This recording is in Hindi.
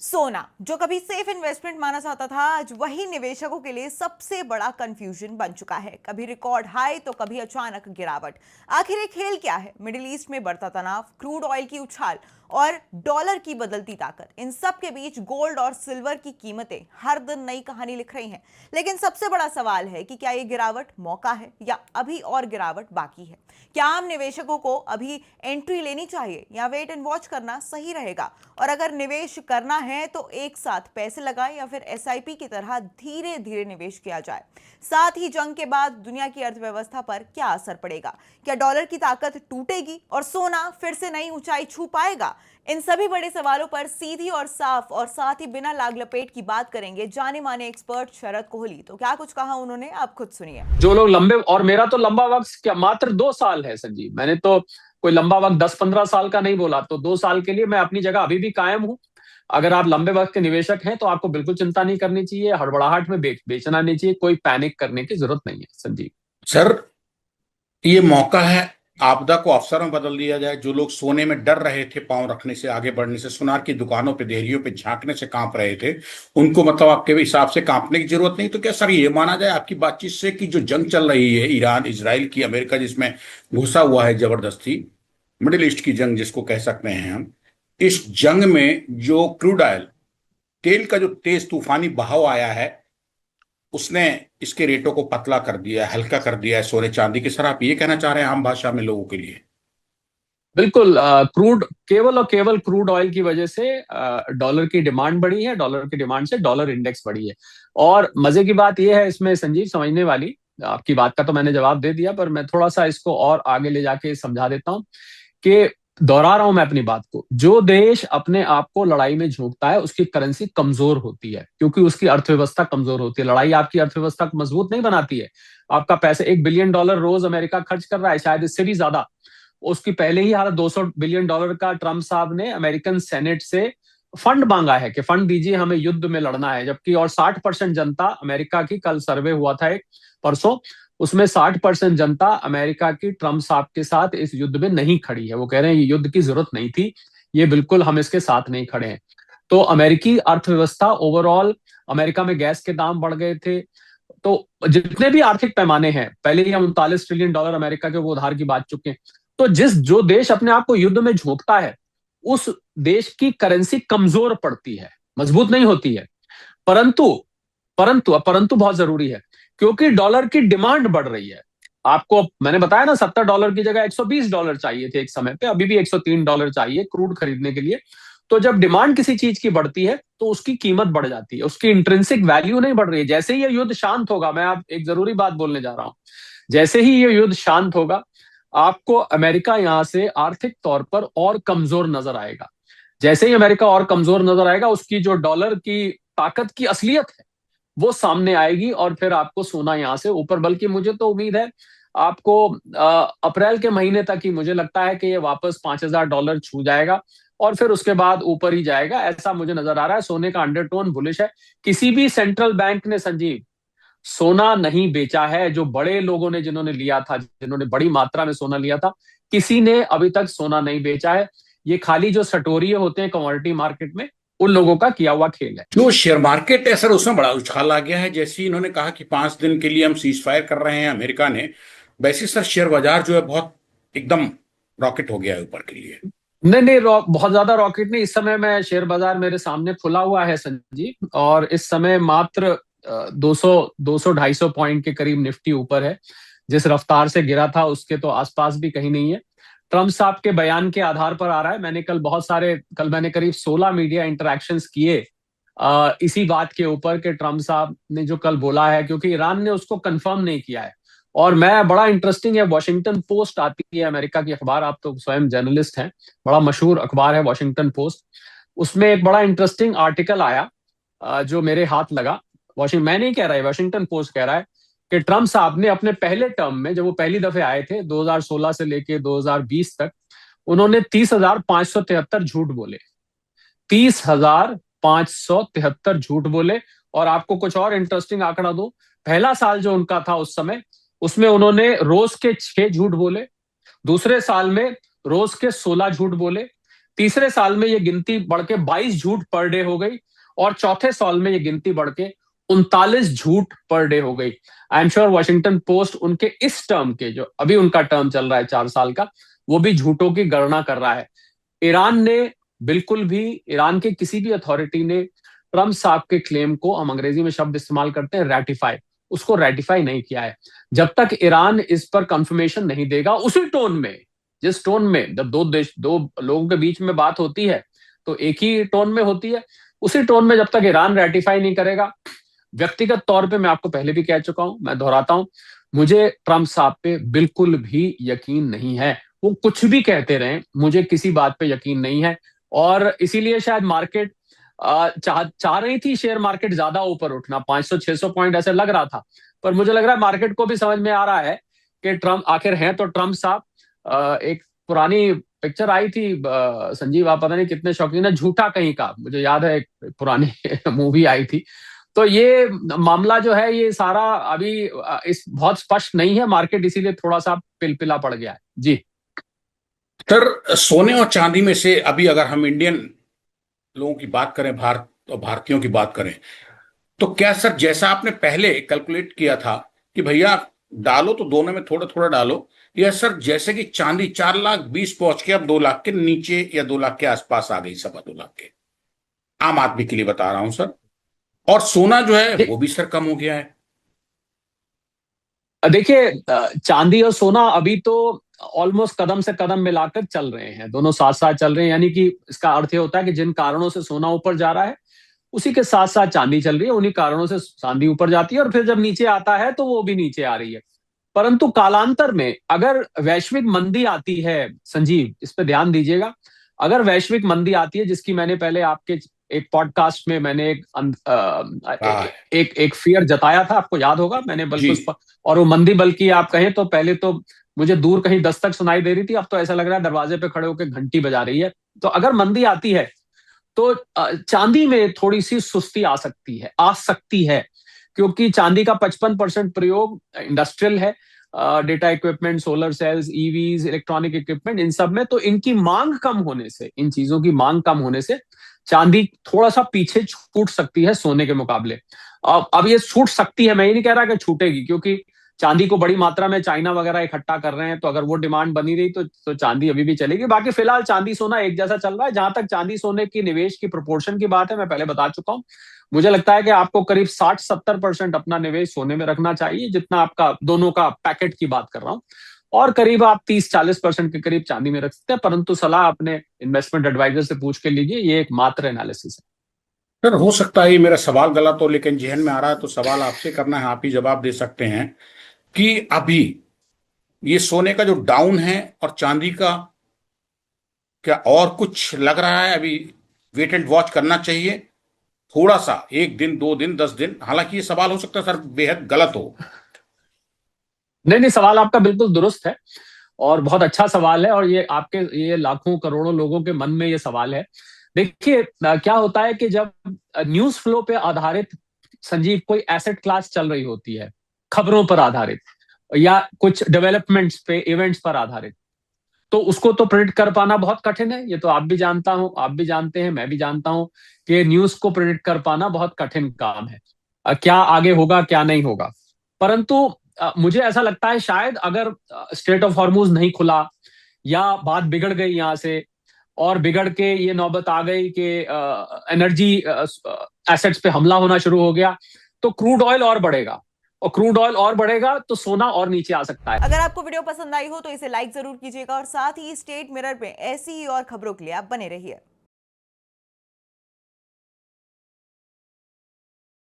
सोना जो कभी सेफ इन्वेस्टमेंट माना जाता था, आज वही निवेशकों के लिए सबसे बड़ा कंफ्यूजन बन चुका है। कभी रिकॉर्ड हाई तो कभी अचानक गिरावट। आखिर ये खेल क्या है? मिडिल ईस्ट में बढ़ता तनाव, क्रूड ऑयल की उछाल और डॉलर की बदलती ताकत, इन सब के बीच गोल्ड और सिल्वर की कीमतें हर दिन नई कहानी लिख रही हैं। लेकिन सबसे बड़ा सवाल है कि क्या ये गिरावट मौका है या अभी और गिरावट बाकी है? क्या आम निवेशकों को अभी एंट्री लेनी चाहिए या वेट एंड वॉच करना सही रहेगा? और अगर निवेश करना है तो एक साथ पैसे लगाएं या फिर एसआईपी की तरह धीरे धीरे निवेश किया जाए? साथ ही जंग के बाद दुनिया की अर्थव्यवस्था पर क्या असर पड़ेगा? क्या डॉलर की ताकत टूटेगी और सोना फिर से नई ऊंचाई छू पाएगा? इन सभी बड़े सवालों पर सीधी और साफ और साथ ही बिना लाग लपेट की बात करेंगे जाने माने एक्सपर्ट शरद कोहली। तो क्या कुछ कहा उन्होंने, आप खुद सुनिए। जो लोग लंबे, और मेरा तो लंबा वक्त क्या मात्र 2 साल है संजीव। मैंने तो कोई लंबा वक्त 10-15 साल का नहीं बोला। तो 2 साल के लिए मैं अपनी जगह अभी भी कायम हूं। अगर आप लंबे वक्त के निवेशक हैं तो आपको बिल्कुल चिंता नहीं करनी चाहिए, हड़बड़ाहट में बेचना नहीं चाहिए, कोई पैनिक करने की जरूरत नहीं है संजीव। सर, ये मौका है आपदा को अवसर में बदल दिया जाए। जो लोग सोने में डर रहे थे, पांव रखने से, आगे बढ़ने से, सुनार की दुकानों पे, देहरियों पे झांकने से कांप रहे थे, उनको मतलब आपके हिसाब से कांपने की जरूरत नहीं। तो क्या सर ये माना जाए आपकी बातचीत से कि जो जंग चल रही है ईरान इजराइल की, अमेरिका जिसमें घुसा हुआ है जबरदस्ती, मिडिल ईस्ट की जंग जिसको कह सकते हैं हम, इस जंग में जो क्रूड ऑयल तेल का जो तेज तूफानी बहाव आया है, उसने इसके रेटों को पतला कर दिया है, हल्का कर दिया है सोने चांदी के। सर आप ये कहना चाह रहे हैं आम भाषा में लोगों के लिए? बिल्कुल। क्रूड, केवल और केवल क्रूड ऑयल की वजह से डॉलर की डिमांड बढ़ी है, डॉलर की डिमांड से डॉलर इंडेक्स बढ़ी है। और मजे की बात यह है इसमें संजीव, समझने वाली, आपकी बात का तो मैंने जवाब दे दिया, पर मैं थोड़ा सा इसको और आगे ले जाके समझा देता हूं कि दोहरा रहा हूं मैं अपनी बात को। जो देश अपने आप को लड़ाई में झोंकता है उसकी करेंसी कमजोर होती है, क्योंकि उसकी अर्थव्यवस्था कमजोर होती है। लड़ाई आपकी अर्थव्यवस्था को मजबूत नहीं बनाती है। आपका पैसे, $1 बिलियन रोज अमेरिका खर्च कर रहा है, शायद इससे भी ज्यादा। उसकी पहले ही हालत, $200 बिलियन का ट्रंप साहब ने अमेरिकन सेनेट से फंड मांगा है कि फंड दीजिए, हमें युद्ध में लड़ना है। जबकि और 60% जनता अमेरिका की, कल सर्वे हुआ था एक परसों, उसमें 60% जनता अमेरिका की ट्रंप साहब के साथ इस युद्ध में नहीं खड़ी है। वो कह रहे हैं ये युद्ध की जरूरत नहीं थी, ये बिल्कुल हम इसके साथ नहीं खड़े हैं। तो अमेरिकी अर्थव्यवस्था ओवरऑल, अमेरिका में गैस के दाम बढ़ गए थे। तो जितने भी आर्थिक पैमाने हैं, पहले ही हम $39 ट्रिलियन अमेरिका के वो उधार की बात चुके हैं। तो जो देश अपने आप को युद्ध में झोंकता है उस देश की करेंसी कमजोर पड़ती है, मजबूत नहीं होती है। परंतु परंतु परंतु बहुत जरूरी है, क्योंकि डॉलर की डिमांड बढ़ रही है। आपको मैंने बताया ना, $70 की जगह $120 चाहिए थे एक समय पे, अभी भी $103 चाहिए क्रूड खरीदने के लिए। तो जब डिमांड किसी चीज की बढ़ती है तो उसकी कीमत बढ़ जाती है, उसकी इंट्रिंसिक वैल्यू नहीं बढ़ रही है। जैसे ही ये युद्ध शांत होगा, मैं आप एक जरूरी बात बोलने जा रहा हूं, जैसे ही ये युद्ध शांत होगा, आपको अमेरिका यहां से आर्थिक तौर पर और कमजोर नजर आएगा। जैसे ही अमेरिका और कमजोर नजर आएगा, उसकी जो डॉलर की ताकत की असलियत है वो सामने आएगी, और फिर आपको सोना यहां से ऊपर, बल्कि मुझे तो उम्मीद है आपको अप्रैल के महीने तक ही मुझे लगता है कि ये वापस $5,000 छू जाएगा, और फिर उसके बाद ऊपर ही जाएगा, ऐसा मुझे नजर आ रहा है। सोने का अंडरटोन बुलिश है। किसी भी सेंट्रल बैंक ने संजीव सोना नहीं बेचा है। जो बड़े लोगों ने, जिन्होंने लिया था, जिन्होंने बड़ी मात्रा में सोना लिया था, किसी ने अभी तक सोना नहीं बेचा है। ये खाली जो सटोरिये होते हैं कमोडिटी मार्केट में, उन लोगों का किया हुआ खेल है। जो शेयर मार्केट है सर, उसमें बड़ा उछाल आ गया है। जैसे ही इन्होंने कहा कि 5 दिन के लिए हम सीज फायर कर रहे हैं अमेरिका ने, वैसे सर शेयर बाजार जो है बहुत एकदम रॉकेट हो गया है ऊपर के लिए। नहीं नहीं, बहुत ज्यादा रॉकेट नहीं। इस समय मैं, शेयर बाजार मेरे सामने खुला हुआ है संजीव, और इस समय मात्र 200-250 पॉइंट के करीब निफ्टी ऊपर है। जिस रफ्तार से गिरा था उसके तो आसपास भी कहीं नहीं है। ट्रंप साहब के बयान के आधार पर आ रहा है। कल मैंने करीब 16 मीडिया इंटरेक्शंस किए इसी बात के ऊपर कि ट्रंप साहब ने जो कल बोला है, क्योंकि ईरान ने उसको कंफर्म नहीं किया है। और मैं, बड़ा इंटरेस्टिंग है, वॉशिंगटन पोस्ट आती है अमेरिका की अखबार, आप तो स्वयं जर्नलिस्ट हैं, बड़ा मशहूर अखबार है वॉशिंगटन पोस्ट। उसमें एक बड़ा इंटरेस्टिंग आर्टिकल आया जो मेरे हाथ लगा। मैं नहीं कह रहा है, वॉशिंगटन पोस्ट कह रहा है कि ट्रंप साहब ने अपने पहले टर्म में, जब वो पहली दफे आए थे 2016 से लेके 2020 तक, उन्होंने 30,573 झूठ बोले। 30,573 झूठ बोले। और आपको कुछ और इंटरेस्टिंग आंकड़ा दो, पहला साल जो उनका था उस समय, उसमें उन्होंने रोज के 6 झूठ बोले। दूसरे साल में रोज के 16 झूठ बोले। तीसरे साल में ये गिनती बढ़ के 22 झूठ पर डे हो गई और चौथे साल में ये गिनती बढ़ के 39 झूठ पर डे हो गई। I am sure Washington post उनके इस टर्म के, जो अभी उनका टर्म चल रहा है 4 साल का, वो भी झूठों की गणना कर रहा है। ईरान ने बिल्कुल भी, ईरान के किसी भी अथॉरिटी ने ट्रम्प साहब के क्लेम को, हम अंग्रेजी में शब्द इस्तेमाल करते हैं रैटिफाई, उसको रैटिफाई नहीं किया है। जब तक ईरान इस पर कंफर्मेशन नहीं देगा उसी टोन में, जिस टोन में जब दो लोगों के बीच में बात होती है तो एक ही टोन में होती है, उसी टोन में जब तक ईरान रैटिफाई नहीं करेगा, व्यक्तिगत तौर पे मैं आपको पहले भी कह चुका हूं, मैं दोहराता हूं, मुझे ट्रम्प साहब पे बिल्कुल भी यकीन नहीं है। वो कुछ भी कहते रहे, मुझे किसी बात पे यकीन नहीं है। और इसीलिए शायद मार्केट चाह रही थी शेयर मार्केट ज्यादा ऊपर उठना, 500-600 पॉइंट ऐसे लग रहा था, पर मुझे लग रहा है मार्केट को भी समझ में आ रहा है कि ट्रम्प आखिर हैं तो ट्रम्प साहब। एक पुरानी पिक्चर आई थी, संजीव आप पता नहीं कितने शौकीन है, झूठा कहीं का, मुझे याद है एक पुरानी मूवी आई थी। तो ये मामला जो है ये सारा अभी इस बहुत स्पष्ट नहीं है, मार्केट इसीलिए थोड़ा सा पिलपिला पड़ गया है। जी सर, सोने और चांदी में से अभी अगर हम इंडियन लोगों की बात करें, भारत और भारतीयों की बात करें, तो क्या सर जैसा आपने पहले कैलकुलेट किया था कि भैया डालो तो दोनों में थोड़ा थोड़ा डालो, या सर जैसे कि चांदी 4,20,000 पहुंच के अब 2 लाख के नीचे या 2 लाख के आसपास आ गई, 2.25 लाख के, आम आदमी के लिए बता रहा हूं सर, और सोना जो है वो भी सर कम हो गया है? देखिए, चांदी और सोना अभी तो ऑलमोस्ट कदम से कदम मिलाकर चल रहे हैं, दोनों साथ साथ चल रहे हैं। यानी कि इसका अर्थ ये होता है कि जिन कारणों से सोना ऊपर जा रहा है उसी के साथ साथ चांदी चल रही है, उन्हीं कारणों से चांदी ऊपर जाती है और फिर जब नीचे आता है तो वो भी नीचे आ रही है। परंतु कालांतर में अगर वैश्विक मंदी आती है, संजीव इस पे ध्यान दीजिएगा, अगर वैश्विक मंदी आती है, जिसकी मैंने पहले आपके एक पॉडकास्ट में मैंने एक फियर जताया था, आपको याद होगा, मैंने बल्कि उस पर, और वो मंदी बल्कि आप कहें तो पहले तो मुझे दूर कहीं दस्तक सुनाई दे रही थी, अब तो ऐसा लग रहा है दरवाजे पे खड़े होकर घंटी बजा रही है। तो अगर मंदी आती है तो चांदी में थोड़ी सी सुस्ती आ सकती है, क्योंकि चांदी का 55% प्रयोग इंडस्ट्रियल है, data equipment, solar cells, EVs, electronic equipment, इन सब में। तो इनकी मांग कम होने से, इन चीजों की मांग कम होने से चांदी थोड़ा सा पीछे छूट सकती है सोने के मुकाबले। अब ये छूट सकती है, मैं ये नहीं कह रहा कि छूटेगी, क्योंकि चांदी को बड़ी मात्रा में चाइना वगैरह इकट्ठा कर रहे हैं, तो अगर वो डिमांड बनी रही तो चांदी अभी भी चलेगी। बाकी फिलहाल चांदी सोना एक जैसा चल रहा है। जहां तक चांदी सोने की निवेश की प्रोपोर्शन की बात है, मैं पहले बता चुका हूं, मुझे लगता है कि आपको करीब 60-70% अपना निवेश सोने में रखना चाहिए, जितना आपका दोनों का पैकेट की बात कर रहा हूं, और करीब आप 30-40% के करीब चांदी में रख सकते हैं। परंतु सलाह अपने इन्वेस्टमेंट एडवाइजर से पूछ के लीजिए, ये एक मात्र एनालिसिस है। सर हो सकता है ये मेरा सवाल गलत हो, लेकिन जहन में आ रहा है तो सवाल आपसे करना है, आप ही जवाब दे सकते हैं कि अभी ये सोने का जो डाउन है और चांदी का क्या और कुछ लग रहा है? अभी वेट एंड वॉच करना चाहिए थोड़ा सा, 1 दिन 2 दिन 10 दिन? हालांकि ये सवाल हो सकता है सर बेहद गलत हो। नहीं, सवाल आपका बिल्कुल दुरुस्त है और बहुत अच्छा सवाल है, और ये लाखों करोड़ों लोगों के मन में ये सवाल है। देखिए, क्या होता है कि जब न्यूज फ्लो पे आधारित, संजीव, कोई एसेट क्लास चल रही होती है, खबरों पर आधारित या कुछ डेवलपमेंट्स पे, इवेंट्स पर आधारित, तो उसको तो प्रेडिक्ट कर पाना बहुत कठिन है। ये तो आप भी जानते हैं, मैं भी जानता हूं कि न्यूज को प्रेडिक्ट कर पाना बहुत कठिन काम है, क्या आगे होगा क्या नहीं होगा। परंतु मुझे ऐसा लगता है शायद अगर स्ट्रेट ऑफ हॉर्मुज नहीं खुला या बात बिगड़ गई यहाँ से, और बिगड़ के ये नौबत आ गई कि एनर्जी एसेट्स पे हमला होना शुरू हो गया, तो क्रूड ऑयल और बढ़ेगा, और क्रूड ऑयल और बढ़ेगा तो सोना और नीचे आ सकता है। अगर आपको वीडियो पसंद आई हो तो इसे लाइक जरूर कीजिएगा और साथ ही स्टेट मिरर पे ऐसी ही और खबरों के लिए आप बने रहिए।